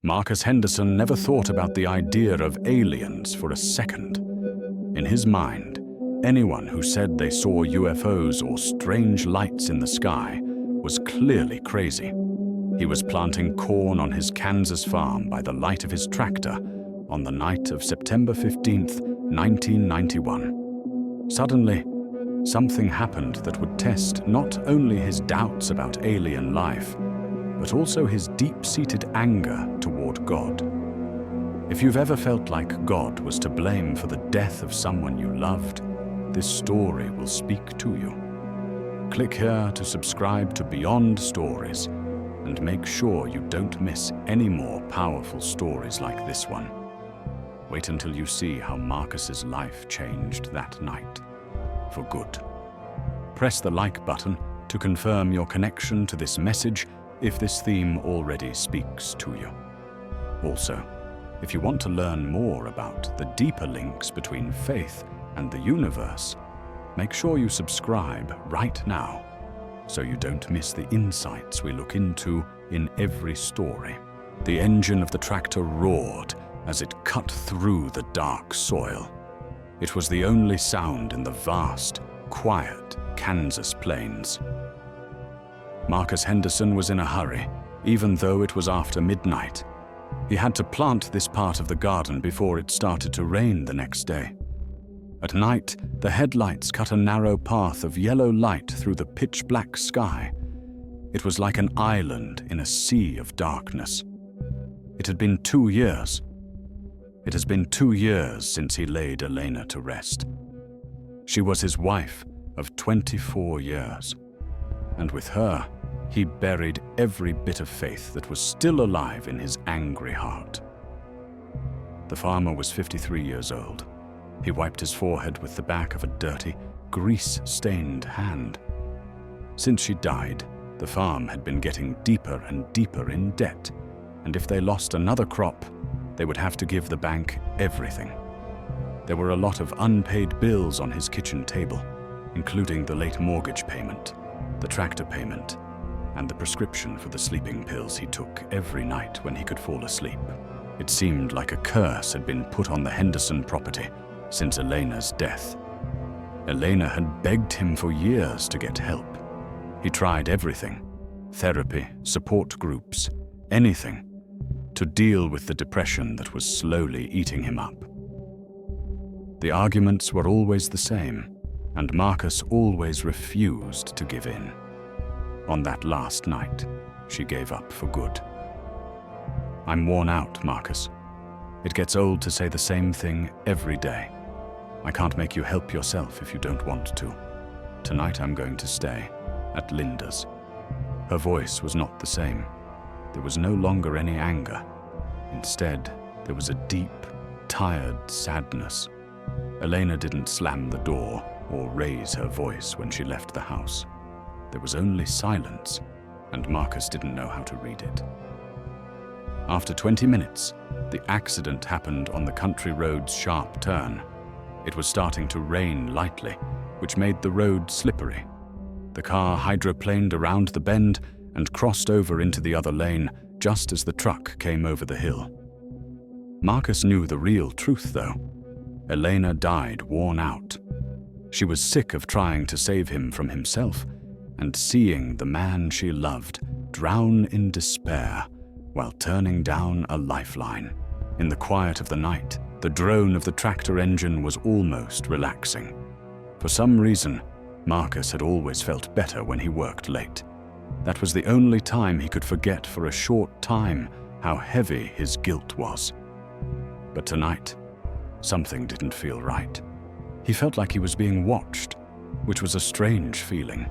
Marcus Henderson never thought about the idea of aliens for a second. In his mind, anyone who said they saw UFOs or strange lights in the sky was clearly crazy. He was planting corn on his Kansas farm by the light of his tractor on the night of September 15th, 1991. Suddenly, something happened that would test not only his doubts about alien life, but also his deep-seated anger toward God. If you've ever felt like God was to blame for the death of someone you loved, this story will speak to you. Click here to subscribe to Beyond Stories and make sure you don't miss any more powerful stories like this one. Wait until you see how Marcus's life changed that night, for good. Press the like button to confirm your connection to this message if this theme already speaks to you. Also, if you want to learn more about the deeper links between faith and the universe, make sure you subscribe right now so you don't miss the insights we look into in every story. The engine of the tractor roared as it cut through the dark soil. It was the only sound in the vast, quiet Kansas plains. Marcus Henderson was in a hurry, even though it was after midnight. He had to plant this part of the garden before it started to rain the next day. At night, the headlights cut a narrow path of yellow light through the pitch-black sky. It was like an island in a sea of darkness. It had been 2 years. It has been 2 years since he laid Elena to rest. She was his wife of 24 years, and with her, he buried every bit of faith that was still alive in his angry heart. The farmer was 53 years old. He wiped his forehead with the back of a dirty, grease-stained hand. Since she died, the farm had been getting deeper and deeper in debt, and if they lost another crop, they would have to give the bank everything. There were a lot of unpaid bills on his kitchen table, including the late mortgage payment, the tractor payment, and the prescription for the sleeping pills he took every night when he could fall asleep. It seemed like a curse had been put on the Henderson property since Elena's death. Elena had begged him for years to get help. He tried everything, therapy, support groups, anything, to deal with the depression that was slowly eating him up. The arguments were always the same, and Marcus always refused to give in. On that last night, she gave up for good. "I'm worn out, Marcus. It gets old to say the same thing every day. I can't make you help yourself if you don't want to. Tonight I'm going to stay at Linda's." Her voice was not the same. There was no longer any anger. Instead, there was a deep, tired sadness. Elena didn't slam the door or raise her voice when she left the house. There was only silence, and Marcus didn't know how to read it. After 20 minutes, the accident happened on the country road's sharp turn. It was starting to rain lightly, which made the road slippery. The car hydroplaned around the bend and crossed over into the other lane just as the truck came over the hill. Marcus knew the real truth, though. Elena died worn out. She was sick of trying to save him from himself and seeing the man she loved drown in despair while turning down a lifeline. In the quiet of the night, the drone of the tractor engine was almost relaxing. For some reason, Marcus had always felt better when he worked late. That was the only time he could forget for a short time how heavy his guilt was. But tonight, something didn't feel right. He felt like he was being watched, which was a strange feeling.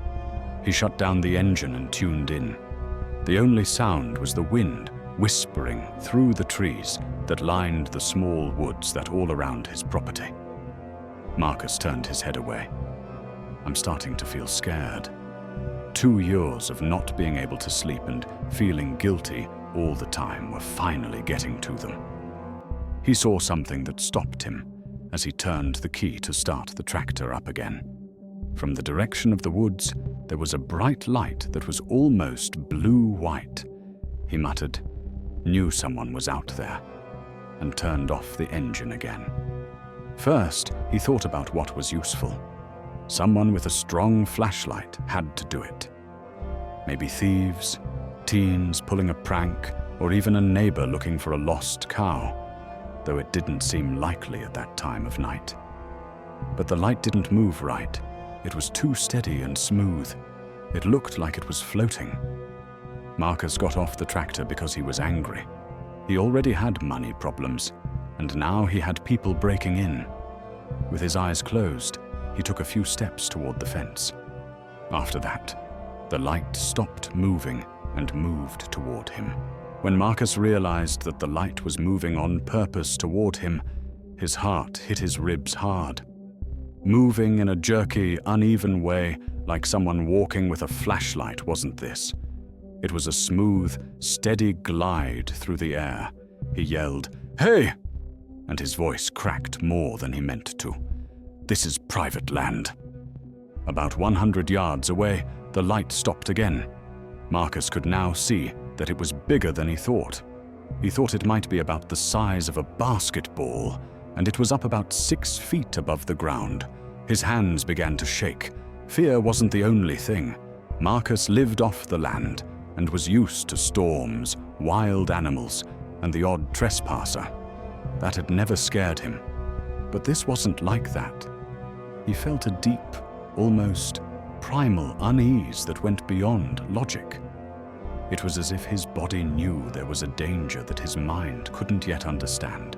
He shut down the engine and tuned in. The only sound was the wind whispering through the trees that lined the small woods that all around his property. Marcus turned his head away. "I'm starting to feel scared." 2 years of not being able to sleep and feeling guilty all the time were finally getting to them. He saw something that stopped him as he turned the key to start the tractor up again. From the direction of the woods, there was a bright light that was almost blue-white. He muttered, knew someone was out there, and turned off the engine again. First, he thought about what was useful. Someone with a strong flashlight had to do it. Maybe thieves, teens pulling a prank, or even a neighbor looking for a lost cow, though it didn't seem likely at that time of night. But the light didn't move right. It was too steady and smooth. It looked like it was floating. Marcus got off the tractor because he was angry. He already had money problems, and now he had people breaking in. With his eyes closed, he took a few steps toward the fence. After that, the light stopped moving and moved toward him. When Marcus realized that the light was moving on purpose toward him, his heart hit his ribs hard. Moving in a jerky, uneven way, like someone walking with a flashlight, wasn't this. It was a smooth, steady glide through the air. He yelled, "Hey!" and his voice cracked more than he meant to. "This is private land." About 100 yards away, the light stopped again. Marcus could now see that it was bigger than he thought. He thought it might be about the size of a basketball, and it was up about 6 feet above the ground. His hands began to shake. Fear wasn't the only thing. Marcus lived off the land and was used to storms, wild animals, and the odd trespasser. That had never scared him. But this wasn't like that. He felt a deep, almost primal unease that went beyond logic. It was as if his body knew there was a danger that his mind couldn't yet understand.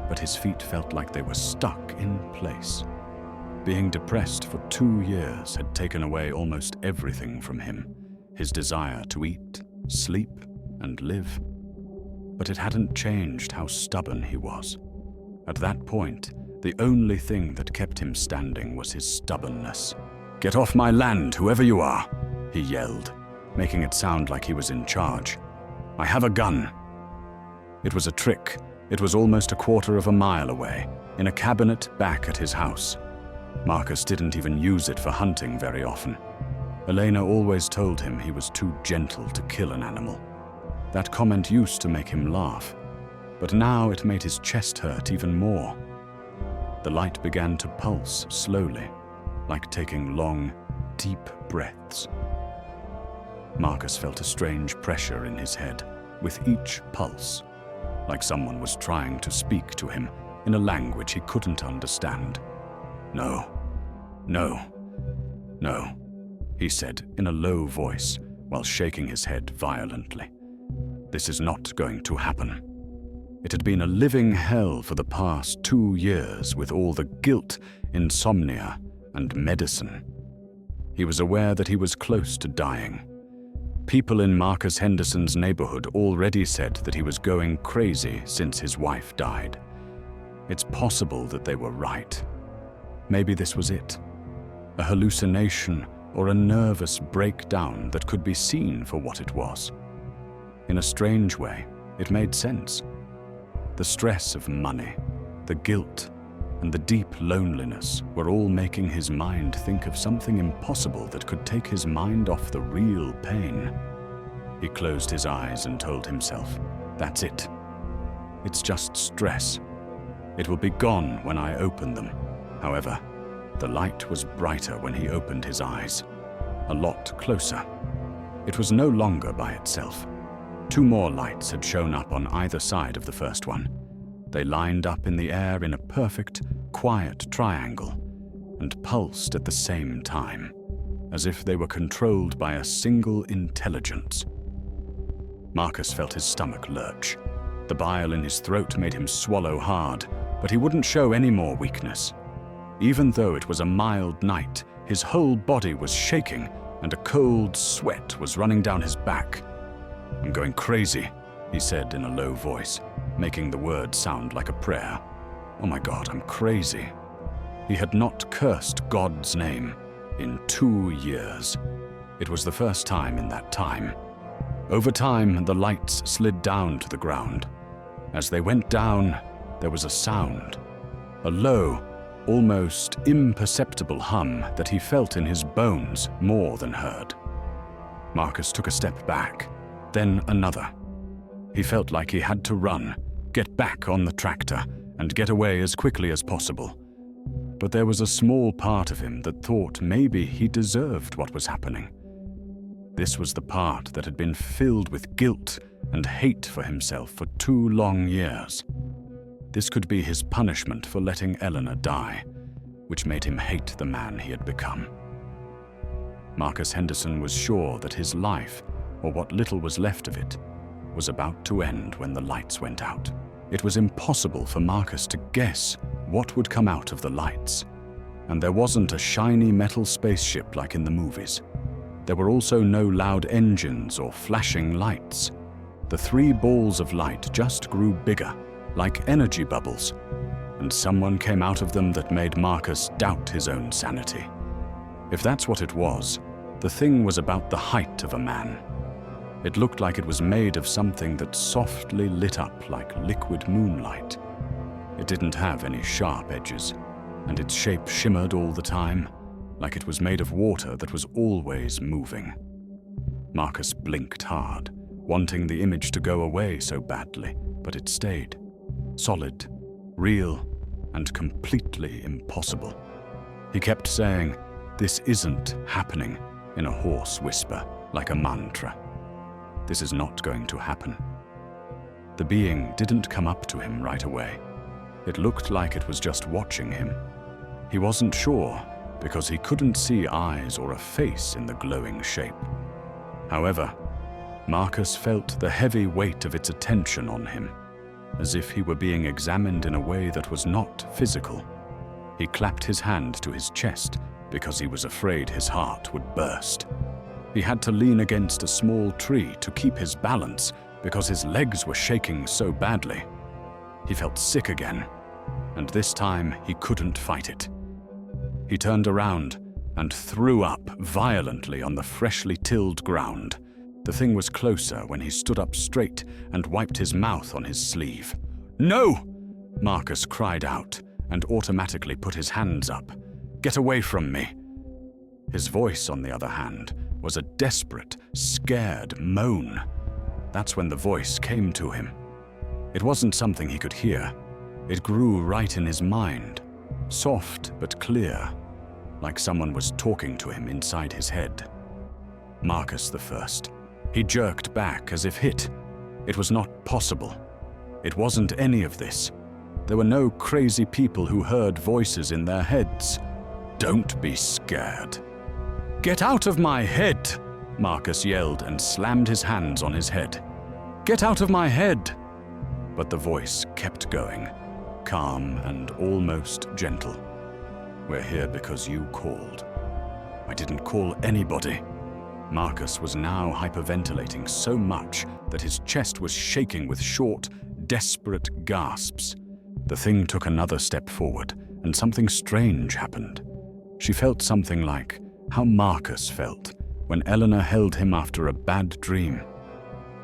But his feet felt like they were stuck in place. Being depressed for 2 years had taken away almost everything from him. His desire to eat, sleep, and live. But it hadn't changed how stubborn he was. At that point, the only thing that kept him standing was his stubbornness. "Get off my land, whoever you are," he yelled, making it sound like he was in charge. "I have a gun." It was a trick. It was almost a quarter of a mile away, in a cabinet back at his house. Marcus didn't even use it for hunting very often. Elena always told him he was too gentle to kill an animal. That comment used to make him laugh, but now it made his chest hurt even more. The light began to pulse slowly, like taking long, deep breaths. Marcus felt a strange pressure in his head with each pulse, like someone was trying to speak to him in a language he couldn't understand. "No, no, no," he said in a low voice while shaking his head violently. "This is not going to happen." It had been a living hell for the past 2 years with all the guilt, insomnia, and medicine. He was aware that he was close to dying. People in Marcus Henderson's neighborhood already said that he was going crazy since his wife died. It's possible that they were right. Maybe this was it. A hallucination or a nervous breakdown that could be seen for what it was. In a strange way, it made sense. The stress of money, the guilt, and the deep loneliness were all making his mind think of something impossible that could take his mind off the real pain. He closed his eyes and told himself, "That's it. It's just stress. It will be gone when I open them." However, the light was brighter when he opened his eyes. A lot closer. It was no longer by itself. 2 more lights had shown up on either side of the first one. They lined up in the air in a perfect, quiet triangle and pulsed at the same time, as if they were controlled by a single intelligence. Marcus felt his stomach lurch. The bile in his throat made him swallow hard, but he wouldn't show any more weakness. Even though it was a mild night, his whole body was shaking and a cold sweat was running down his back. "I'm going crazy," he said in a low voice, making the words sound like a prayer. "Oh my God, I'm crazy." He had not cursed God's name in 2 years. It was the first time in that time. Over time, the lights slid down to the ground. As they went down, there was a sound, a low, almost imperceptible hum that he felt in his bones more than heard. Marcus took a step back, then another. He felt like he had to run, get back on the tractor, and get away as quickly as possible. But there was a small part of him that thought maybe he deserved what was happening. This was the part that had been filled with guilt and hate for himself for 2 long years. This could be his punishment for letting Eleanor die, which made him hate the man he had become. Marcus Henderson was sure that his life, or what little was left of it, was about to end when the lights went out. It was impossible for Marcus to guess what would come out of the lights, and there wasn't a shiny metal spaceship like in the movies. There were also no loud engines or flashing lights. The 3 balls of light just grew bigger, like energy bubbles, and someone came out of them that made Marcus doubt his own sanity. If that's what it was, the thing was about the height of a man. It looked like it was made of something that softly lit up like liquid moonlight. It didn't have any sharp edges, and its shape shimmered all the time, like it was made of water that was always moving. Marcus blinked hard, wanting the image to go away so badly, but it stayed. Solid, real, and completely impossible. He kept saying, "This isn't happening," in a hoarse whisper, like a mantra. This is not going to happen. The being didn't come up to him right away. It looked like it was just watching him. He wasn't sure, because he couldn't see eyes or a face in the glowing shape. However, Marcus felt the heavy weight of its attention on him, as if he were being examined in a way that was not physical. He clapped his hand to his chest because he was afraid his heart would burst. He had to lean against a small tree to keep his balance because his legs were shaking so badly. He felt sick again, and this time he couldn't fight it. He turned around and threw up violently on the freshly tilled ground. The thing was closer when he stood up straight and wiped his mouth on his sleeve. "No!" Marcus cried out and automatically put his hands up. "Get away from me!" His voice, on the other hand, was a desperate, scared moan. That's when the voice came to him. It wasn't something he could hear. It grew right in his mind, soft but clear, like someone was talking to him inside his head. Marcus the First. He jerked back as if hit. It was not possible. It wasn't any of this. There were no crazy people who heard voices in their heads. "Don't be scared." "Get out of my head!" Marcus yelled and slammed his hands on his head. "Get out of my head!" But the voice kept going, calm and almost gentle. "We're here because you called." "I didn't call anybody." Marcus was now hyperventilating so much that his chest was shaking with short, desperate gasps. The thing took another step forward, and something strange happened. She felt something like how Marcus felt when Eleanor held him after a bad dream.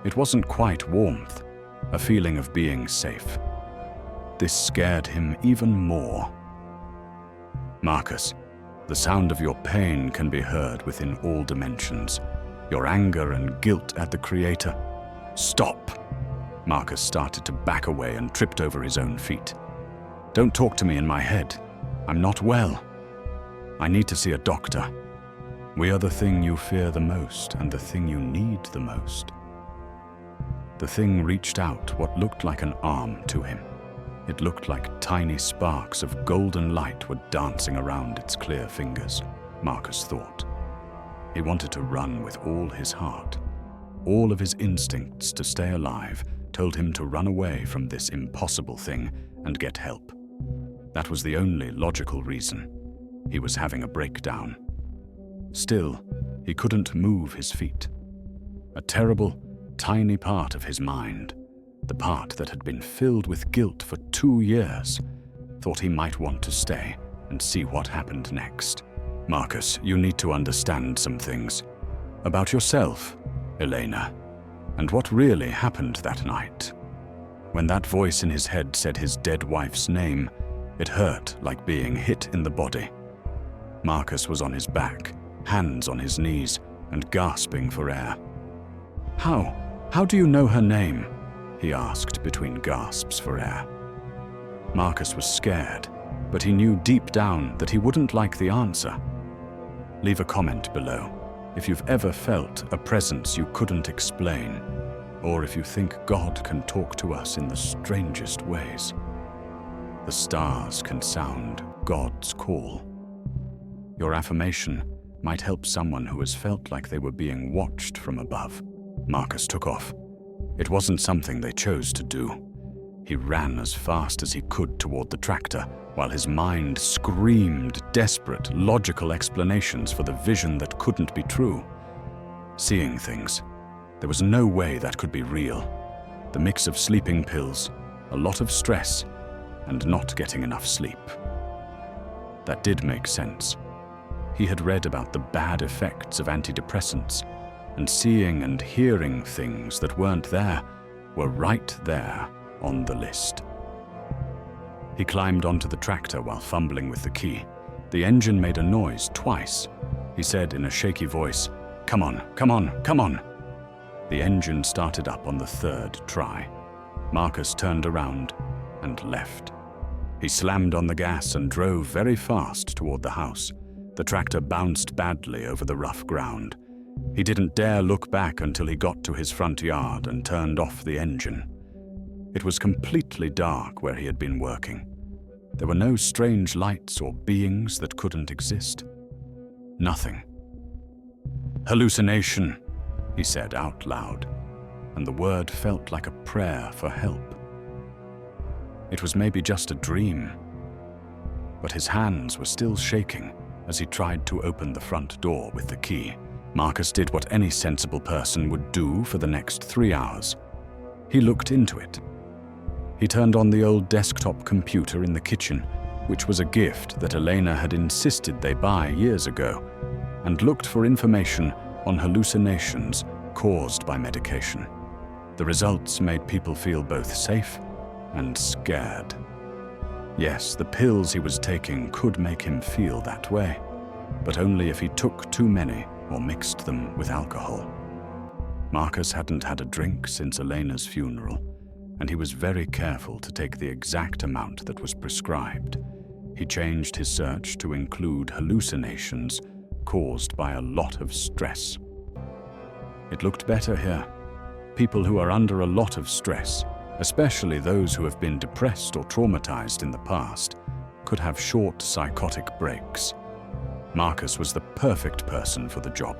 It wasn't quite warmth, a feeling of being safe. This scared him even more. "Marcus, the sound of your pain can be heard within all dimensions. Your anger and guilt at the Creator." "Stop!" Marcus started to back away and tripped over his own feet. "Don't talk to me in my head. I'm not well. I need to see a doctor. We are the thing you fear the most and the thing you need the most." The thing reached out what looked like an arm to him. It looked like tiny sparks of golden light were dancing around its clear fingers, Marcus thought. He wanted to run with all his heart. All of his instincts to stay alive told him to run away from this impossible thing and get help. That was the only logical reason. He was having a breakdown. Still, he couldn't move his feet. A terrible, tiny part of his mind, the part that had been filled with guilt for 2 years, thought he might want to stay and see what happened next. "Marcus, you need to understand some things. About yourself, Elena, and what really happened that night." When that voice in his head said his dead wife's name, it hurt like being hit in the body. Marcus was on his back, hands on his knees, and gasping for air. How do you know her name?" he asked between gasps for air. Marcus was scared, but he knew deep down that he wouldn't like the answer. Leave a comment below if you've ever felt a presence you couldn't explain, or if you think God can talk to us in the strangest ways. The stars can sound God's call. Your affirmation might help someone who has felt like they were being watched from above. Marcus took off. It wasn't something they chose to do. He ran as fast as he could toward the tractor, while his mind screamed desperate, logical explanations for the vision that couldn't be true. Seeing things. There was no way that could be real. The mix of sleeping pills, a lot of stress, and not getting enough sleep. That did make sense. He had read about the bad effects of antidepressants, and seeing and hearing things that weren't there were right there on the list. He climbed onto the tractor while fumbling with the key. The engine made a noise twice. He said in a shaky voice, "Come on, come on, come on." The engine started up on the third try. Marcus turned around and left. He slammed on the gas and drove very fast toward the house. The tractor bounced badly over the rough ground. He didn't dare look back until he got to his front yard and turned off the engine. It was completely dark where he had been working. There were no strange lights or beings that couldn't exist. Nothing. "Hallucination," he said out loud, and the word felt like a prayer for help. It was maybe just a dream, but his hands were still shaking as he tried to open the front door with the key. Marcus did what any sensible person would do for the next 3 hours. He looked into it. He turned on the old desktop computer in the kitchen, which was a gift that Elena had insisted they buy years ago, and looked for information on hallucinations caused by medication. The results made people feel both safe and scared. Yes, the pills he was taking could make him feel that way, but only if he took too many or mixed them with alcohol. Marcus hadn't had a drink since Elena's funeral, and he was very careful to take the exact amount that was prescribed. He changed his search to include hallucinations caused by a lot of stress. It looked better here. People who are under a lot of stress, especially those who have been depressed or traumatized in the past, could have short psychotic breaks. Marcus was the perfect person for the job.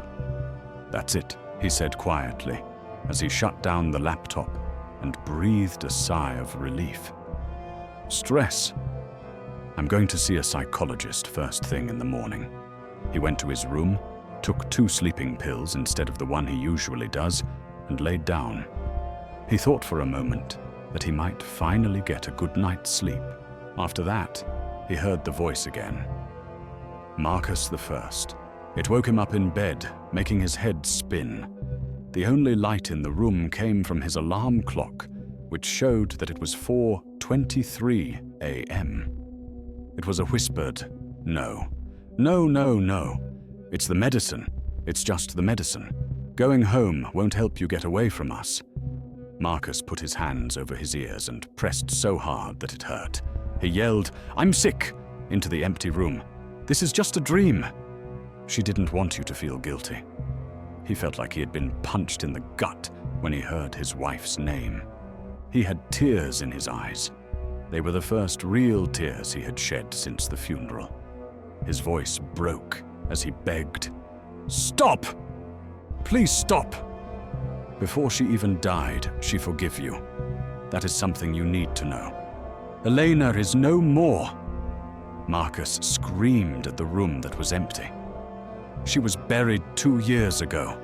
"That's it," he said quietly, as he shut down the laptop and breathed a sigh of relief. Stress. "I'm going to see a psychologist first thing in the morning." He went to his room, took 2 sleeping pills instead of the one he usually does, and laid down. He thought for a moment that he might finally get a good night's sleep. After that, he heard the voice again. Marcus the First. It woke him up in bed, making his head spin. The only light in the room came from his alarm clock, which showed that it was 4:23 a.m. It was a whispered, "No. No, no, no. It's the medicine. It's just the medicine. Going home won't help you get away from us." Marcus put his hands over his ears and pressed so hard that it hurt. He yelled, "I'm sick!" into the empty room. "This is just a dream." She didn't want you to feel guilty. He felt like he had been punched in the gut when he heard his wife's name. He had tears in his eyes. They were the first real tears he had shed since the funeral. His voice broke as he begged, "Stop! Please stop! Before she even died, she forgave you. That is something you need to know. Elena is no more." Marcus screamed at the room that was empty. "She was buried 2 years ago.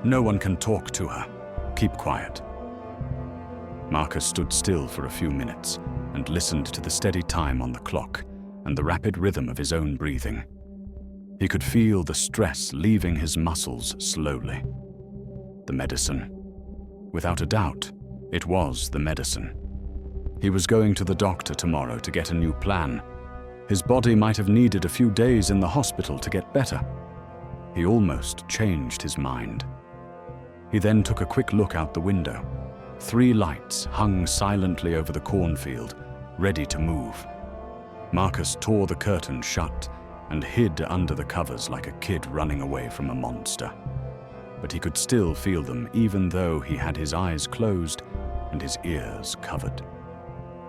No one can talk to her. Keep quiet." Marcus stood still for a few minutes and listened to the steady time on the clock and the rapid rhythm of his own breathing. He could feel the stress leaving his muscles slowly. The medicine. Without a doubt, it was the medicine. He was going to the doctor tomorrow to get a new plan. His body might have needed a few days in the hospital to get better. He almost changed his mind. He then took a quick look out the window. 3 lights hung silently over the cornfield, ready to move. Marcus tore the curtain shut and hid under the covers like a kid running away from a monster. But he could still feel them, even though he had his eyes closed and his ears covered.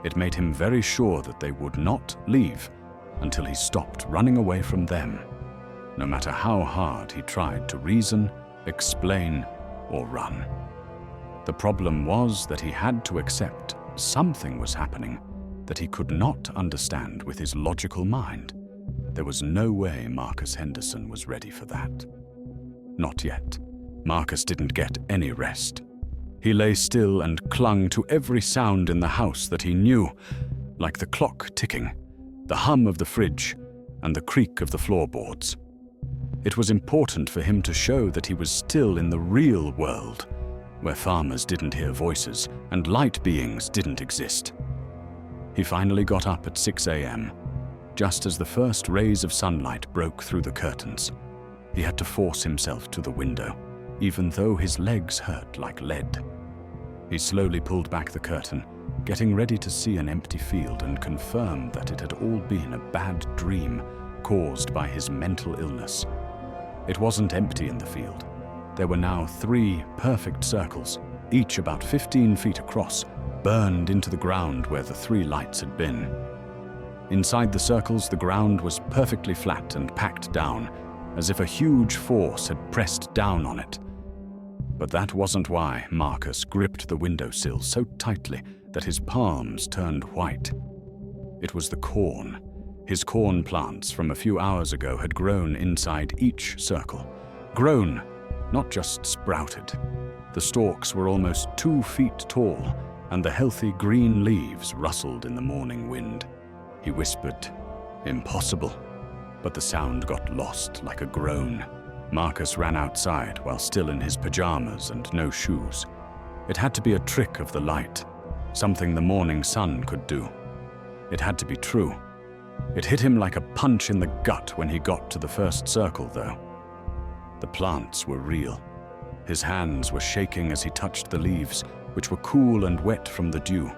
It made him very sure that they would not leave until he stopped running away from them, no matter how hard he tried to reason, explain, or run. The problem was that he had to accept something was happening that he could not understand with his logical mind. There was no way Marcus Henderson was ready for that. Not yet. Marcus didn't get any rest. He lay still and clung to every sound in the house that he knew, like the clock ticking, the hum of the fridge, and the creak of the floorboards. It was important for him to show that he was still in the real world, where farmers didn't hear voices and light beings didn't exist. He finally got up at 6 a.m., just as the first rays of sunlight broke through the curtains. He had to force himself to the window, even though his legs hurt like lead. He slowly pulled back the curtain, getting ready to see an empty field and confirm that it had all been a bad dream caused by his mental illness. It wasn't empty in the field. There were now 3 perfect circles, each about 15 feet across, burned into the ground where the 3 lights had been. Inside the circles, the ground was perfectly flat and packed down, as if a huge force had pressed down on it. But that wasn't why Marcus gripped the windowsill so tightly that his palms turned white. It was the corn. His corn plants from a few hours ago had grown inside each circle. Grown, not just sprouted. The stalks were almost 2 feet tall, and the healthy green leaves rustled in the morning wind. He whispered, "Impossible," but the sound got lost like a groan. Marcus ran outside while still in his pajamas and no shoes. It had to be a trick of the light, something the morning sun could do. It had to be true. It hit him like a punch in the gut when he got to the first circle, though. The plants were real. His hands were shaking as he touched the leaves, which were cool and wet from the dew.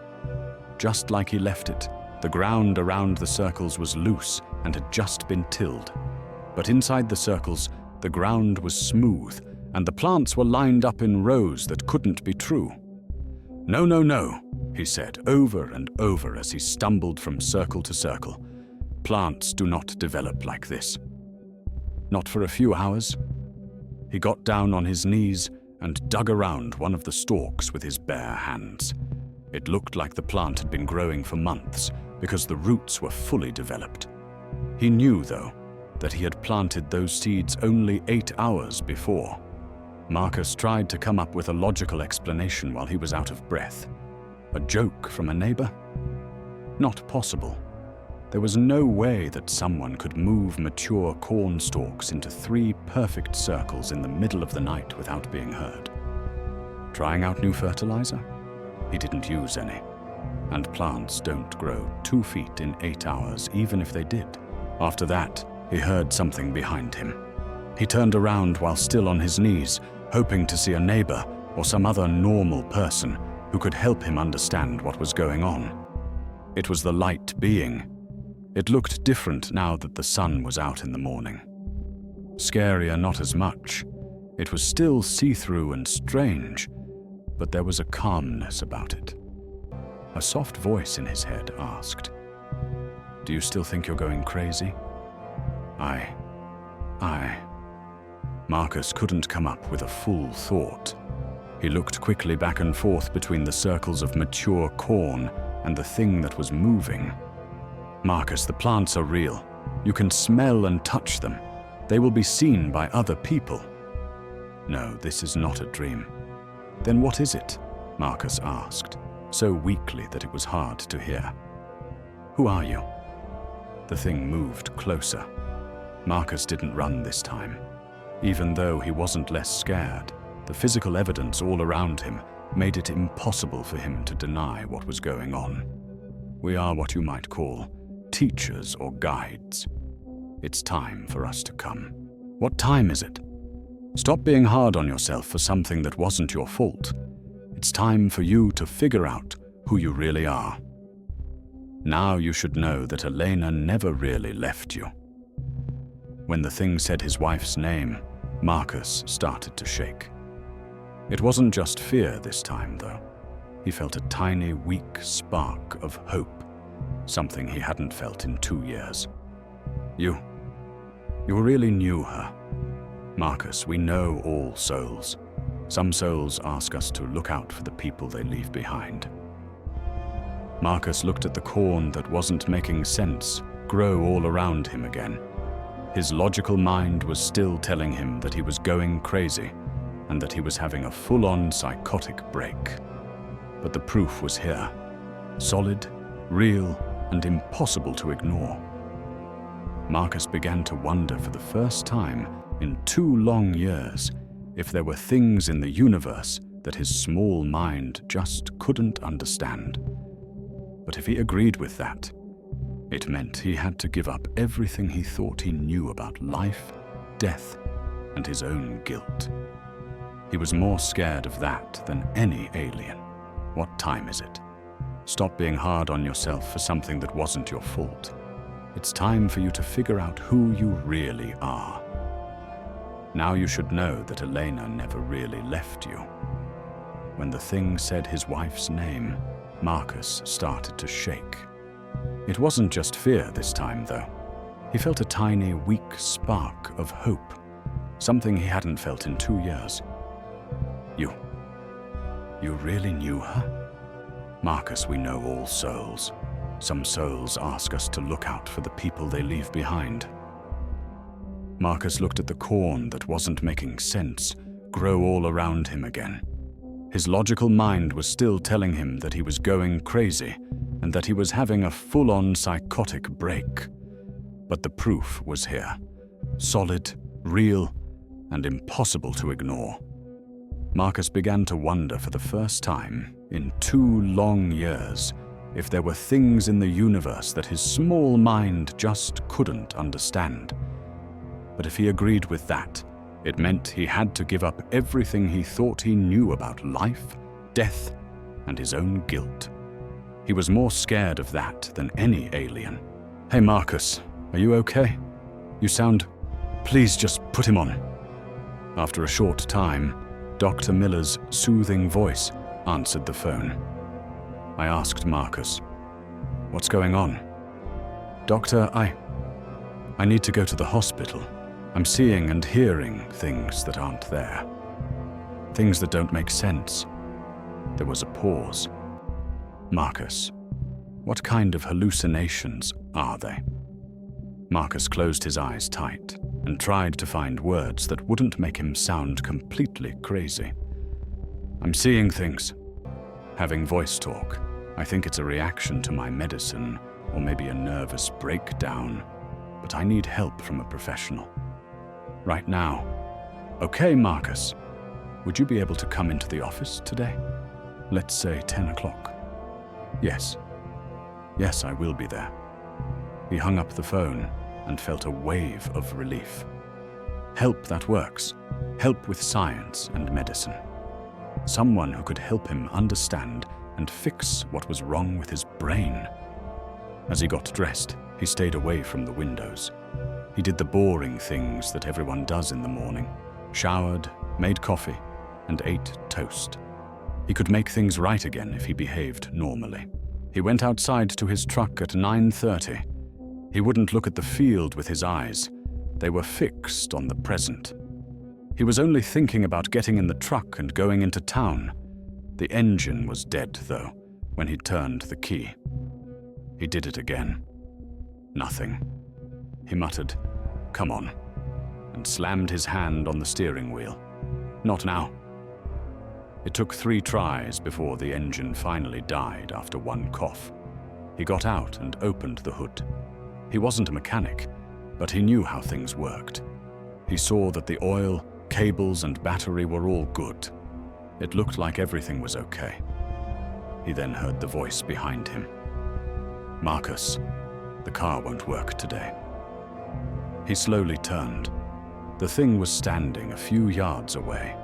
Just like he left it, the ground around the circles was loose and had just been tilled. But inside the circles, the ground was smooth, and the plants were lined up in rows that couldn't be true. "No, no, no," he said over and over as he stumbled from circle to circle. "Plants do not develop like this." Not for a few hours. He got down on his knees and dug around one of the stalks with his bare hands. It looked like the plant had been growing for months because the roots were fully developed. He knew, though, that he had planted those seeds only 8 hours before. Marcus tried to come up with a logical explanation while he was out of breath. A joke from a neighbor? Not possible. There was no way that someone could move mature corn stalks into 3 perfect circles in the middle of the night without being heard. Trying out new fertilizer? He didn't use any. And plants don't grow 2 feet in 8 hours, even if they did. After that, he heard something behind him. He turned around while still on his knees, hoping to see a neighbor or some other normal person who could help him understand what was going on. It was the light being. It looked different now that the sun was out in the morning. Scarier, not as much. It was still see-through and strange, but there was a calmness about it. A soft voice in his head asked, "Do you still think you're going crazy?" I. Marcus couldn't come up with a full thought. He looked quickly back and forth between the circles of mature corn and the thing that was moving. "Marcus, the plants are real. You can smell and touch them. They will be seen by other people." "No, this is not a dream." "Then what is it?" Marcus asked, so weakly that it was hard to hear. "Who are you?" The thing moved closer. Marcus didn't run this time. Even though he wasn't less scared, the physical evidence all around him made it impossible for him to deny what was going on. "We are what you might call teachers or guides. It's time for us to come." "What time is it?" "Stop being hard on yourself for something that wasn't your fault. It's time for you to figure out who you really are. Now you should know that Elena never really left you. When the thing said his wife's name, Marcus started to shake. It wasn't just fear this time, though. He felt a tiny, weak spark of hope, something he hadn't felt in 2 years. You really knew her. Marcus, we know all souls. Some souls ask us to look out for the people they leave behind. Marcus looked at the corn that wasn't making sense grow all around him again. His logical mind was still telling him that he was going crazy and that he was having a full-on psychotic break. But the proof was here, solid, real, and impossible to ignore. Marcus began to wonder for the first time in 2 long years if there were things in the universe that his small mind just couldn't understand. But if he agreed with that, it meant he had to give up everything he thought he knew about life, death, and his own guilt. He was more scared of that than any alien. What time is it? Stop being hard on yourself for something that wasn't your fault. It's time for you to figure out who you really are. Now you should know that Elena never really left you. When the thing said his wife's name, Marcus started to shake. It wasn't just fear this time, though. He felt a tiny, weak spark of hope, something he hadn't felt in 2 years. You really knew her? Marcus, we know all souls. Some souls ask us to look out for the people they leave behind. Marcus looked at the corn that wasn't making sense grow all around him again. His logical mind was still telling him that he was going crazy and that he was having a full-on psychotic break. But the proof was here, solid, real, and impossible to ignore. Marcus began to wonder for the first time in 2 long years if there were things in the universe that his small mind just couldn't understand. But if he agreed with that, it meant he had to give up everything he thought he knew about life, death, and his own guilt. He was more scared of that than any alien. Hey Marcus, are you okay? You sound... Please just put him on. After a short time, Dr. Miller's soothing voice answered the phone. I asked Marcus, "What's going on?" "Doctor, I need to go to the hospital. I'm seeing and hearing things that aren't there. Things that don't make sense." There was a pause. "Marcus, what kind of hallucinations are they?" Marcus closed his eyes tight and tried to find words that wouldn't make him sound completely crazy. "I'm seeing things. Having voice talk. I think it's a reaction to my medicine or maybe a nervous breakdown, but I need help from a professional. Right now." "Okay, Marcus. Would you be able to come into the office today? Let's say 10 o'clock. Yes. Yes, I will be there." He hung up the phone and felt a wave of relief. Help that works. Help with science and medicine. Someone who could help him understand and fix what was wrong with his brain. As he got dressed, he stayed away from the windows. He did the boring things that everyone does in the morning. Showered, made coffee, and ate toast. He could make things right again if he behaved normally. He went outside to his truck at 9:30. He wouldn't look at the field with his eyes. They were fixed on the present. He was only thinking about getting in the truck and going into town. The engine was dead, though, when he turned the key. He did it again. Nothing. He muttered, "Come on," and slammed his hand on the steering wheel. "Not now." It took 3 tries before the engine finally died after 1 cough. He got out and opened the hood. He wasn't a mechanic, but he knew how things worked. He saw that the oil, cables, and battery were all good. It looked like everything was okay. He then heard the voice behind him. "Marcus, the car won't work today." He slowly turned. The thing was standing a few yards away,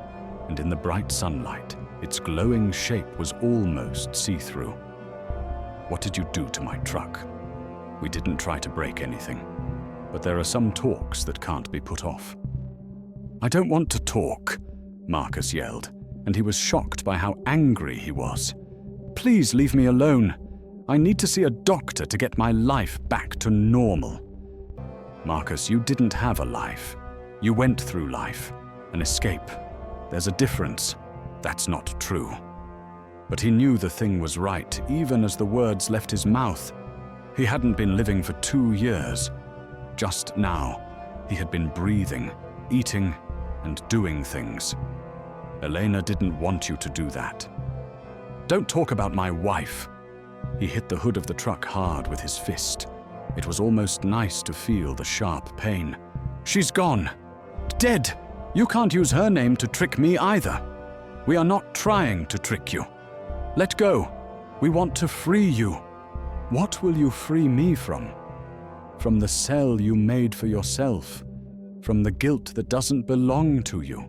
and in the bright sunlight, Its glowing shape was almost see-through. "What did you do to my truck?" "We didn't try to break anything, but there are some talks that can't be put off." "I don't want to talk," Marcus yelled, and he was shocked by how angry he was. "Please leave me alone. I need to see a doctor to get my life back to normal." "Marcus, you didn't have a life. You went through life, an escape. There's a difference. That's not true." But he knew the thing was right, even as the words left his mouth. He hadn't been living for 2 years. Just now, he had been breathing, eating, and doing things. "Elena didn't want you to do that." "Don't talk about my wife." He hit the hood of the truck hard with his fist. It was almost nice to feel the sharp pain. "She's gone. Dead. You can't use her name to trick me either. We are not trying to trick you. Let go. We want to free you." "What will you free me from?" "From the cell you made for yourself. From the guilt that doesn't belong to you.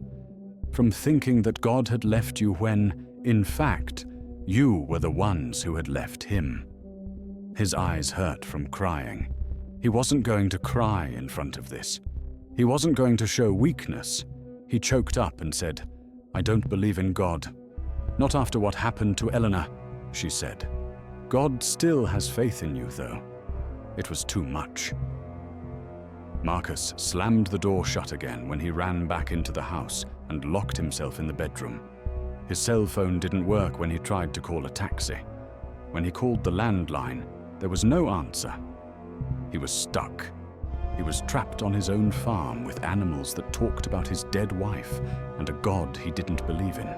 From thinking that God had left you when, in fact, you were the ones who had left him." His eyes hurt from crying. He wasn't going to cry in front of this. He wasn't going to show weakness. He choked up and said, "I don't believe in God. Not after what happened to Eleanor," she said. "God still has faith in you, though." It was too much. Marcus slammed the door shut again when he ran back into the house and locked himself in the bedroom. His cell phone didn't work when he tried to call a taxi. When he called the landline, there was no answer. He was stuck. He was trapped on his own farm with animals that talked about his dead wife and a God he didn't believe in.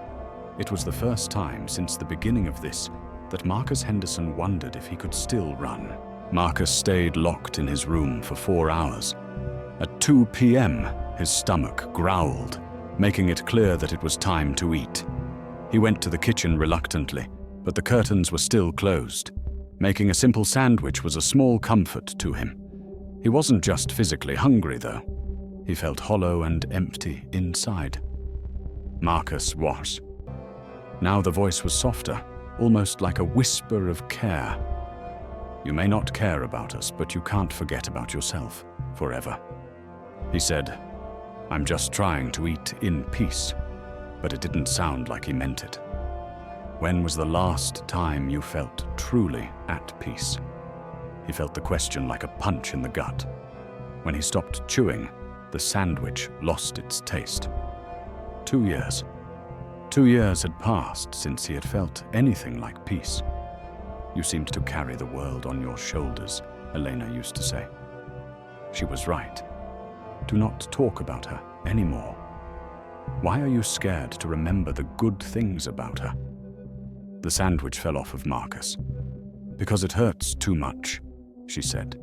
It was the first time since the beginning of this that Marcus Henderson wondered if he could still run. Marcus stayed locked in his room for 4 hours. At 2 p.m., his stomach growled, making it clear that it was time to eat. He went to the kitchen reluctantly, but the curtains were still closed. Making a simple sandwich was a small comfort to him. He wasn't just physically hungry, though. He felt hollow and empty inside. Marcus was. Now the voice was softer, almost like a whisper of care. "You may not care about us, but you can't forget about yourself forever." He said, "I'm just trying to eat in peace," but it didn't sound like he meant it. "When was the last time you felt truly at peace?" He felt the question like a punch in the gut. When he stopped chewing, the sandwich lost its taste. 2 years. 2 years had passed since he had felt anything like peace. "You seemed to carry the world on your shoulders," Elena used to say. She was right. Do not talk about her anymore. Why are you scared to remember the good things about her? The sandwich fell off of Marcus. "Because it hurts too much," she said.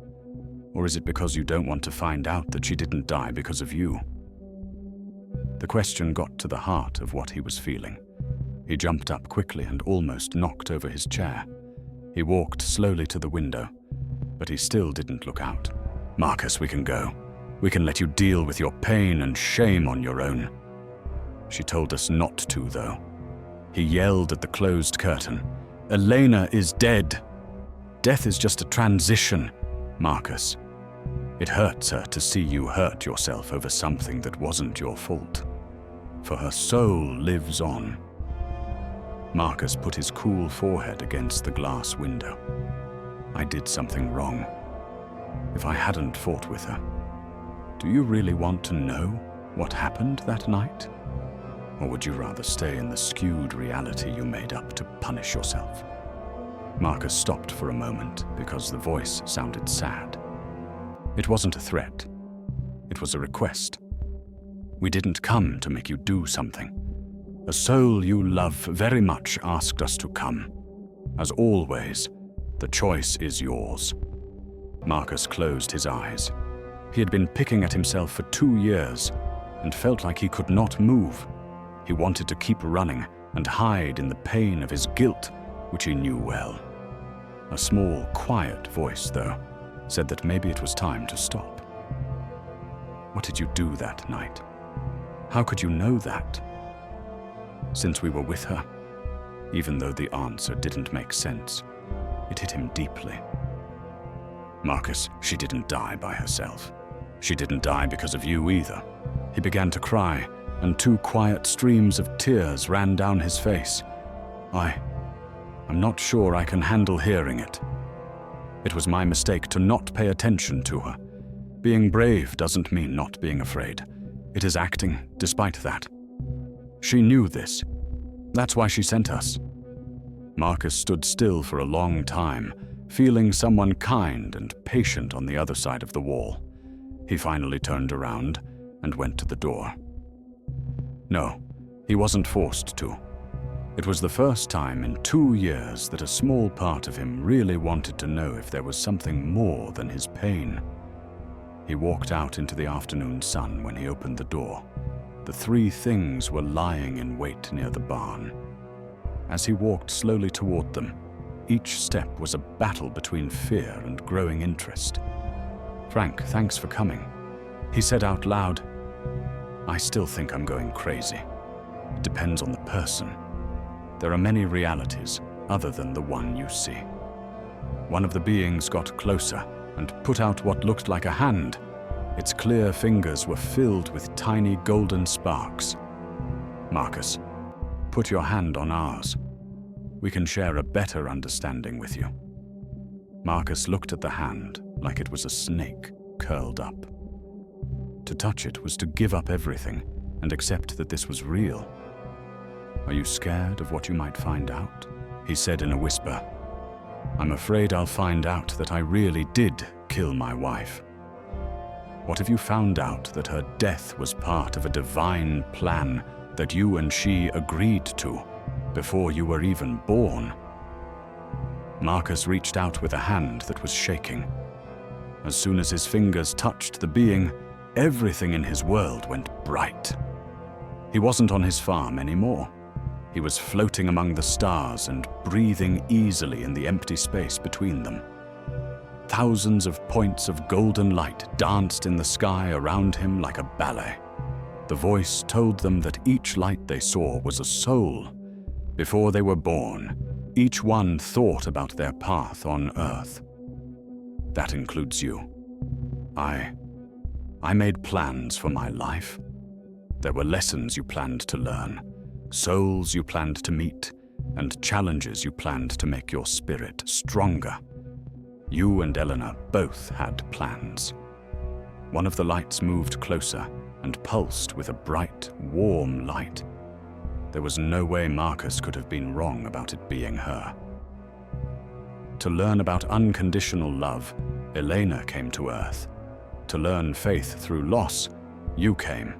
"Or is it because you don't want to find out that she didn't die because of you?" The question got to the heart of what he was feeling. He jumped up quickly and almost knocked over his chair. He walked slowly to the window, but he still didn't look out. "Marcus, we can go. We can let you deal with your pain and shame on your own." She told us not to, though. He yelled at the closed curtain. "Elena is dead. Death is just a transition, Marcus. It hurts her to see you hurt yourself over something that wasn't your fault. For her soul lives on." Marcus put his cool forehead against the glass window. "I did something wrong. If I hadn't fought with her. Do you really want to know what happened that night? Or would you rather stay in the skewed reality you made up to punish yourself?" Marcus stopped for a moment because the voice sounded sad. It wasn't a threat. It was a request. "We didn't come to make you do something. A soul you love very much asked us to come. As always, the choice is yours." Marcus closed his eyes. He had been picking at himself for 2 years and felt like he could not move. He wanted to keep running and hide in the pain of his guilt, which he knew well. A small, quiet voice, though, said that maybe it was time to stop. "What did you do that night? How could you know that?" "Since we were with her, even though the answer didn't make sense. It hit him deeply. Marcus, she didn't die by herself. She didn't die because of you either. He began to cry, and 2 quiet streams of tears ran down his face. I'm not sure I can handle hearing it. It was my mistake to not pay attention to her. Being brave doesn't mean not being afraid. It is acting despite that. She knew this. That's why she sent us. Marcus stood still for a long time, feeling someone kind and patient on the other side of the wall. He finally turned around and went to the door. No, he wasn't forced to. It was the first time in 2 years that a small part of him really wanted to know if there was something more than his pain. He walked out into the afternoon sun when he opened the door. The 3 things were lying in wait near the barn. As he walked slowly toward them, each step was a battle between fear and growing interest. "Frank, thanks for coming." He said out loud, "I still think I'm going crazy. It depends on the person. There are many realities other than the one you see." One of the beings got closer and put out what looked like a hand. Its clear fingers were filled with tiny golden sparks. "Marcus, put your hand on ours. We can share a better understanding with you." Marcus looked at the hand like it was a snake curled up. To touch it was to give up everything and accept that this was real. "Are you scared of what you might find out?" he said in a whisper. "I'm afraid I'll find out that I really did kill my wife." "What if you found out that her death was part of a divine plan that you and she agreed to before you were even born?" Marcus reached out with a hand that was shaking. As soon as his fingers touched the being, everything in his world went bright. He wasn't on his farm anymore. He was floating among the stars and breathing easily in the empty space between them. Thousands of points of golden light danced in the sky around him like a ballet. The voice told them that each light they saw was a soul. Before they were born, each one thought about their path on Earth. That includes you. I made plans for my life. There were lessons you planned to learn, souls you planned to meet, and challenges you planned to make your spirit stronger. You and Eleanor both had plans. One of the lights moved closer and pulsed with a bright, warm light. There was no way Marcus could have been wrong about it being her. To learn about unconditional love, Elena came to Earth. To learn faith through loss, you came.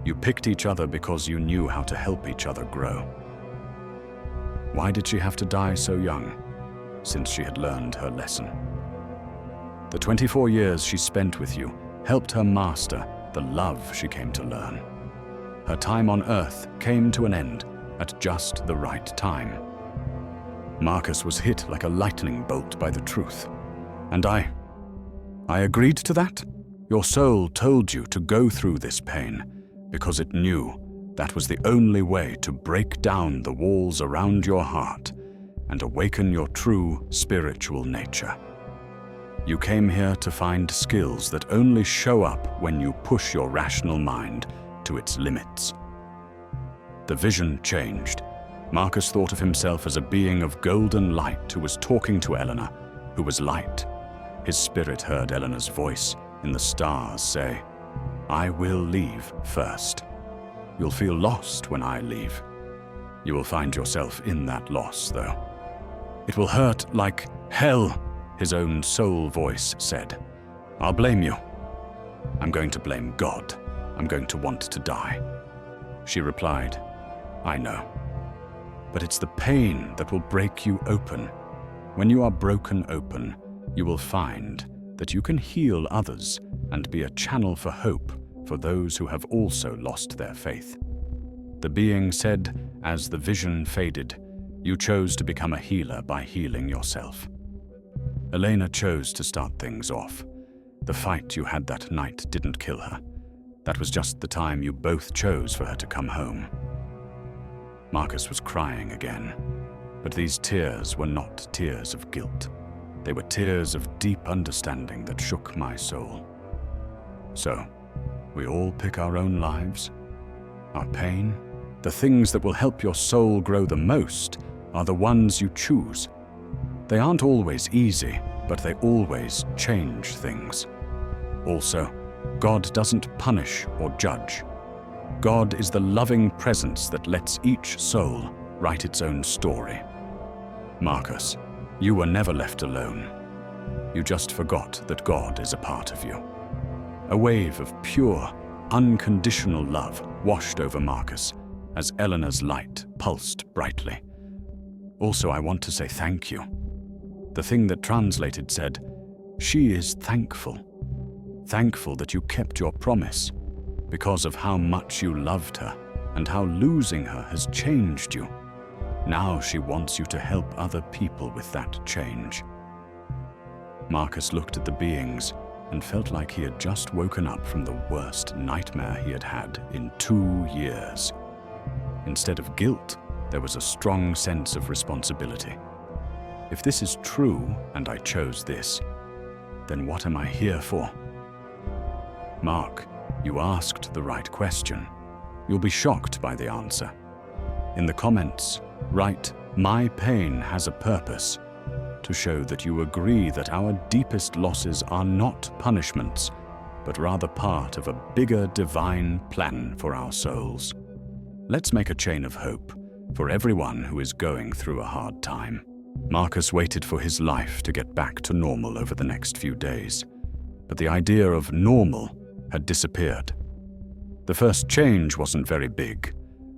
You picked each other because you knew how to help each other grow. Why did she have to die so young, since she had learned her lesson? The 24 years she spent with you helped her master the love she came to learn. Her time on Earth came to an end at just the right time. Marcus was hit like a lightning bolt by the truth. And I agreed to that. Your soul told you to go through this pain because it knew that was the only way to break down the walls around your heart and awaken your true spiritual nature. You came here to find skills that only show up when you push your rational mind to its limits. The vision changed. Marcus thought of himself as a being of golden light who was talking to Eleanor, who was light. His spirit heard Eleanor's voice in the stars say, "I will leave first. You'll feel lost when I leave. You will find yourself in that loss, though. It will hurt like hell," his own soul voice said. "I'll blame you. I'm going to blame God. I'm going to want to die." She replied, "I know. But it's the pain that will break you open. When you are broken open, you will find that you can heal others and be a channel for hope for those who have also lost their faith." The being said, as the vision faded, "You chose to become a healer by healing yourself." Elena chose to start things off. The fight you had that night didn't kill her. That was just the time you both chose for her to come home. Marcus was crying again, but these tears were not tears of guilt. They were tears of deep understanding that shook my soul. So, we all pick our own lives. Our pain, the things that will help your soul grow the most, are the ones you choose. They aren't always easy, but they always change things. Also, God doesn't punish or judge. God is the loving presence that lets each soul write its own story. Marcus, you were never left alone. You just forgot that God is a part of you. A wave of pure, unconditional love washed over Marcus as Eleanor's light pulsed brightly. Also, I want to say thank you. The thing that translated said, "She is thankful. Thankful that you kept your promise because of how much you loved her and how losing her has changed you. Now she wants you to help other people with that change." Marcus looked at the beings and felt like he had just woken up from the worst nightmare he had had in 2 years. Instead of guilt, there was a strong sense of responsibility. If this is true, and I chose this, then what am I here for? Mark, you asked the right question. You'll be shocked by the answer. In the comments, write, "My pain has a purpose," to show that you agree that our deepest losses are not punishments, but rather part of a bigger divine plan for our souls. Let's make a chain of hope for everyone who is going through a hard time. Marcus waited for his life to get back to normal over the next few days, but the idea of normal had disappeared. The first change wasn't very big.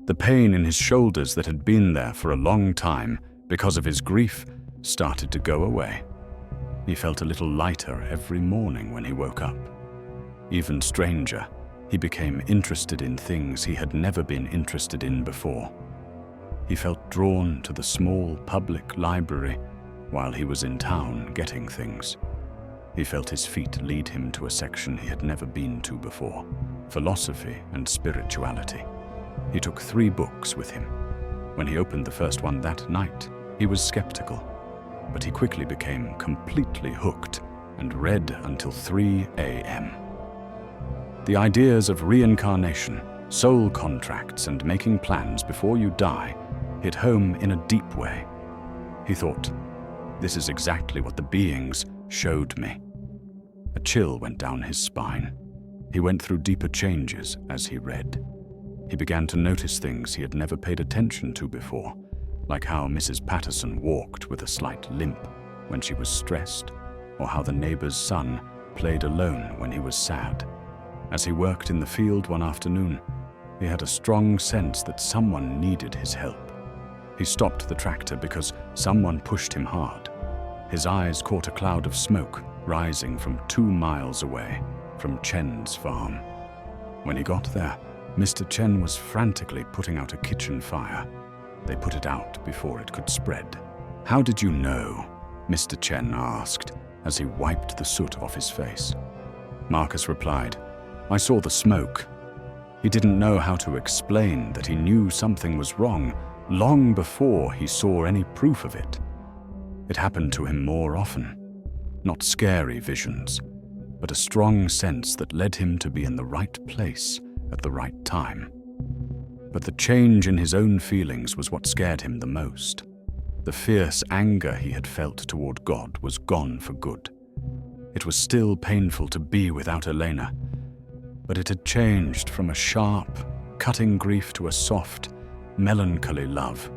The pain in his shoulders that had been there for a long time because of his grief started to go away. He felt a little lighter every morning when he woke up. Even stranger, he became interested in things he had never been interested in before. He felt drawn to the small public library while he was in town getting things. He felt his feet lead him to a section he had never been to before, philosophy and spirituality. He took 3 books with him. When he opened the first one that night, he was skeptical, but he quickly became completely hooked and read until 3 a.m. The ideas of reincarnation, soul contracts, and making plans before you die hit home in a deep way. He thought, "This is exactly what the beings showed me." A chill went down his spine. He went through deeper changes as he read. He began to notice things he had never paid attention to before, like how Mrs. Patterson walked with a slight limp when she was stressed, or how the neighbor's son played alone when he was sad. As he worked in the field one afternoon, he had a strong sense that someone needed his help. He stopped the tractor because someone pushed him hard. His eyes caught a cloud of smoke rising from 2 miles away from Chen's farm. When he got there, Mr. Chen was frantically putting out a kitchen fire. They put it out before it could spread. "How did you know?" Mr. Chen asked as he wiped the soot off his face. Marcus replied, "I saw the smoke." He didn't know how to explain that he knew something was wrong long before he saw any proof of it. It happened to him more often. Not scary visions, but a strong sense that led him to be in the right place at the right time. But the change in his own feelings was what scared him the most. The fierce anger he had felt toward God was gone for good. It was still painful to be without Elena, but it had changed from a sharp, cutting grief to a soft, melancholy love.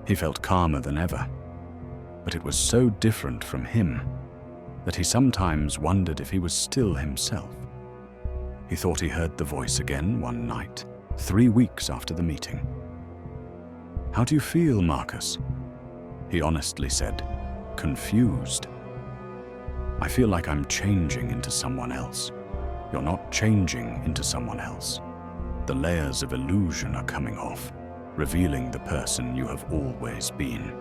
He felt calmer than ever, but it was so different from him that he sometimes wondered if he was still himself. He thought he heard the voice again one night, 3 weeks after the meeting. "How do you feel, Marcus?" He honestly said, "Confused." "I feel like I'm changing into someone else." "You're not changing into someone else. The layers of illusion are coming off, revealing the person you have always been."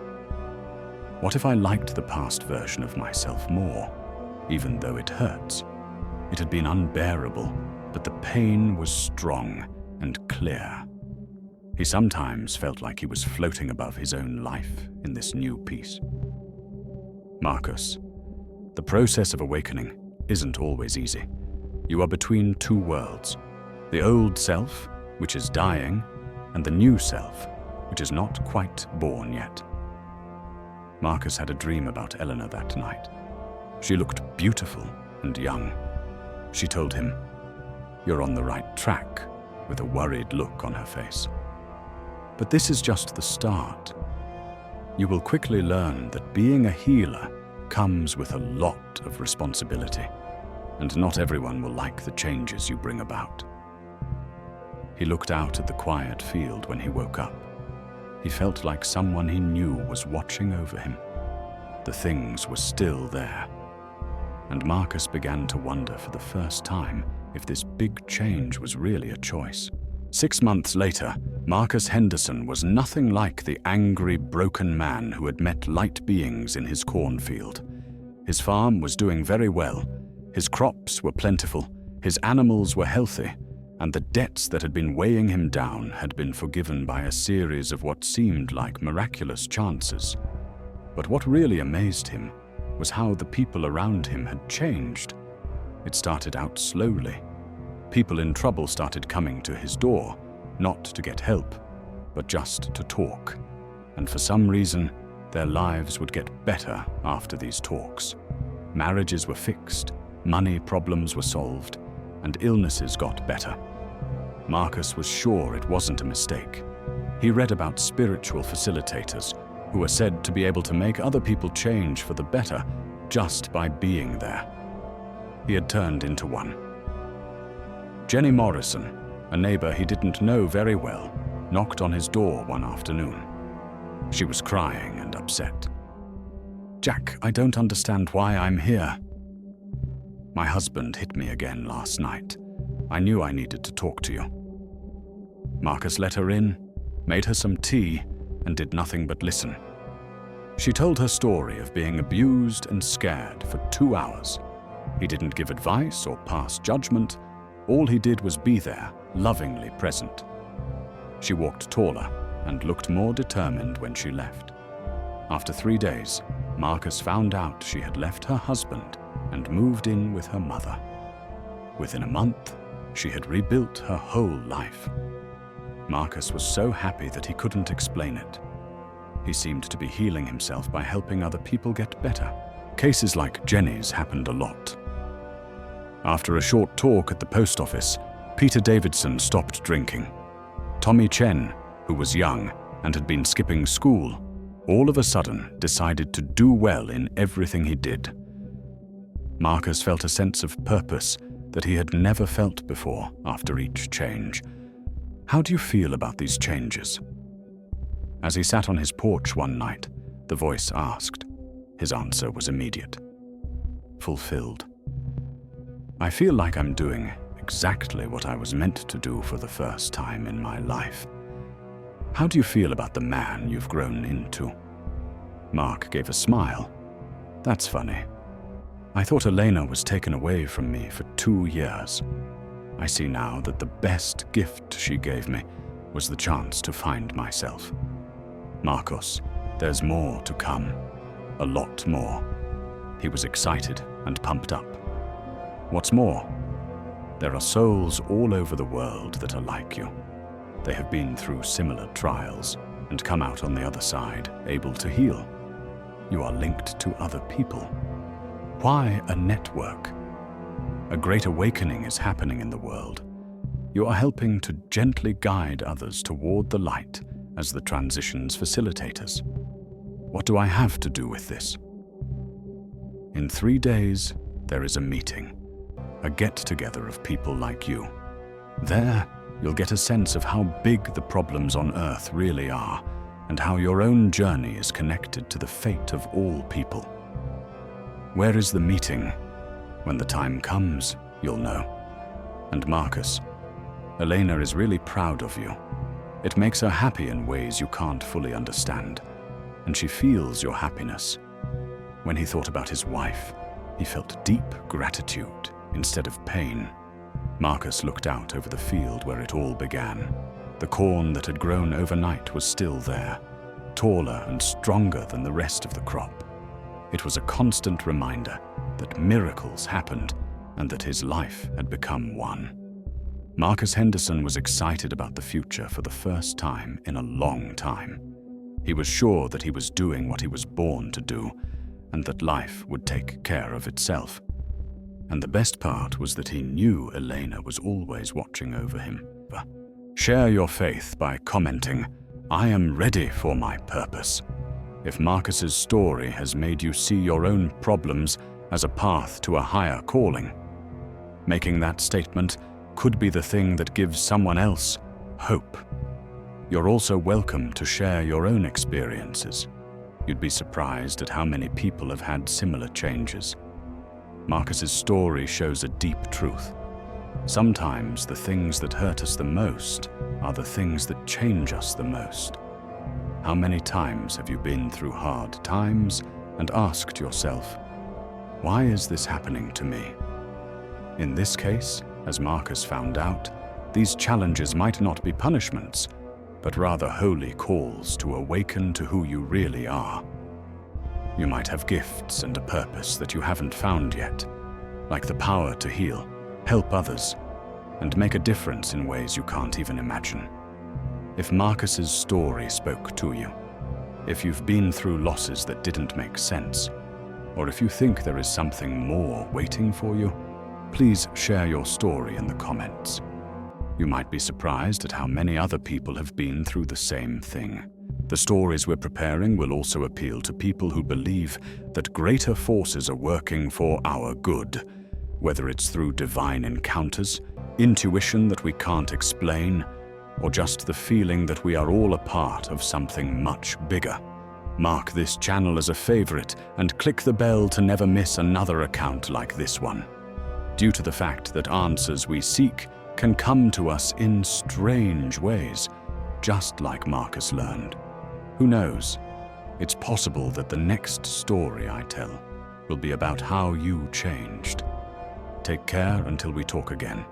What if I liked the past version of myself more, even though it hurts? It had been unbearable, but the pain was strong and clear. He sometimes felt like he was floating above his own life in this new peace. Marcus, the process of awakening isn't always easy. You are between two worlds, the old self, which is dying, and the new self, which is not quite born yet. Marcus had a dream about Eleanor that night. She looked beautiful and young. She told him, "You're on the right track," with a worried look on her face. But this is just the start. You will quickly learn that being a healer comes with a lot of responsibility, and not everyone will like the changes you bring about. He looked out at the quiet field when he woke up. He felt like someone he knew was watching over him. The things were still there. And Marcus began to wonder for the first time if this big change was really a choice. 6 months later, Marcus Henderson was nothing like the angry, broken man who had met light beings in his cornfield. His farm was doing very well. His crops were plentiful, his animals were healthy, and the debts that had been weighing him down had been forgiven by a series of what seemed like miraculous chances. But what really amazed him was how the people around him had changed. It started out slowly. People in trouble started coming to his door, not to get help, but just to talk. And for some reason, their lives would get better after these talks. Marriages were fixed, money problems were solved, and illnesses got better. Marcus was sure it wasn't a mistake. He read about spiritual facilitators who were said to be able to make other people change for the better just by being there. He had turned into one. Jenny Morrison, a neighbor he didn't know very well, knocked on his door one afternoon. She was crying and upset. "Jack, I don't understand why I'm here. My husband hit me again last night. I knew I needed to talk to you." Marcus let her in, made her some tea, and did nothing but listen. She told her story of being abused and scared for 2 hours. He didn't give advice or pass judgment. All he did was be there, lovingly present. She walked taller and looked more determined when she left. After 3 days, Marcus found out she had left her husband and moved in with her mother. Within a month, she had rebuilt her whole life. Marcus was so happy that he couldn't explain it. He seemed to be healing himself by helping other people get better. Cases like Jenny's happened a lot. After a short talk at the post office, Peter Davidson stopped drinking. Tommy Chen, who was young and had been skipping school, all of a sudden decided to do well in everything he did. Marcus felt a sense of purpose that he had never felt before after each change. How do you feel about these changes? As he sat on his porch one night, the voice asked. His answer was immediate. Fulfilled. I feel like I'm doing exactly what I was meant to do for the first time in my life. How do you feel about the man you've grown into? Mark gave a smile. That's funny. I thought Elena was taken away from me for 2 years. I see now that the best gift she gave me was the chance to find myself. Marcos, there's more to come. A lot more. He was excited and pumped up. What's more, there are souls all over the world that are like you. They have been through similar trials and come out on the other side, able to heal. You are linked to other people. Why a network? A great awakening is happening in the world. You are helping to gently guide others toward the light as the transition's facilitators. What do I have to do with this? In 3 days, there is a meeting, a get-together of people like you. There, you'll get a sense of how big the problems on Earth really are and how your own journey is connected to the fate of all people. Where is the meeting? When the time comes, you'll know. And Marcus, Elena is really proud of you. It makes her happy in ways you can't fully understand, and she feels your happiness. When he thought about his wife, he felt deep gratitude instead of pain. Marcus looked out over the field where it all began. The corn that had grown overnight was still there, taller and stronger than the rest of the crop. It was a constant reminder that miracles happened and that his life had become one. Marcus Henderson was excited about the future for the first time in a long time. He was sure that he was doing what he was born to do, and that life would take care of itself. And the best part was that he knew Elena was always watching over him. Share your faith by commenting, "I am ready for my purpose." If Marcus's story has made you see your own problems as a path to a higher calling, making that statement could be the thing that gives someone else hope. You're also welcome to share your own experiences. You'd be surprised at how many people have had similar changes. Marcus's story shows a deep truth. Sometimes the things that hurt us the most are the things that change us the most. How many times have you been through hard times and asked yourself, "Why is this happening to me?" In this case, as Marcus found out, these challenges might not be punishments, but rather holy calls to awaken to who you really are. You might have gifts and a purpose that you haven't found yet, like the power to heal, help others, and make a difference in ways you can't even imagine. If Marcus's story spoke to you, if you've been through losses that didn't make sense, or if you think there is something more waiting for you, please share your story in the comments. You might be surprised at how many other people have been through the same thing. The stories we're preparing will also appeal to people who believe that greater forces are working for our good, whether it's through divine encounters, intuition that we can't explain, or just the feeling that we are all a part of something much bigger. Mark this channel as a favorite and click the bell to never miss another account like this one. Due to the fact that answers we seek can come to us in strange ways, just like Marcus learned. Who knows? It's possible that the next story I tell will be about how you changed. Take care until we talk again.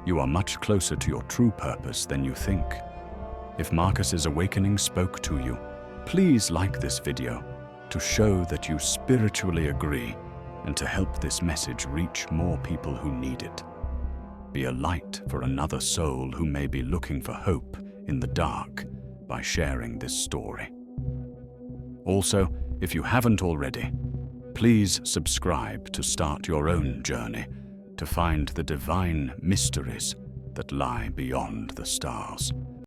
You are much closer to your true purpose than you think. If Marcus's awakening spoke to you, please like this video to show that you spiritually agree and to help this message reach more people who need it. Be a light for another soul who may be looking for hope in the dark by sharing this story. Also, if you haven't already, please subscribe to start your own journey to find the divine mysteries that lie beyond the stars.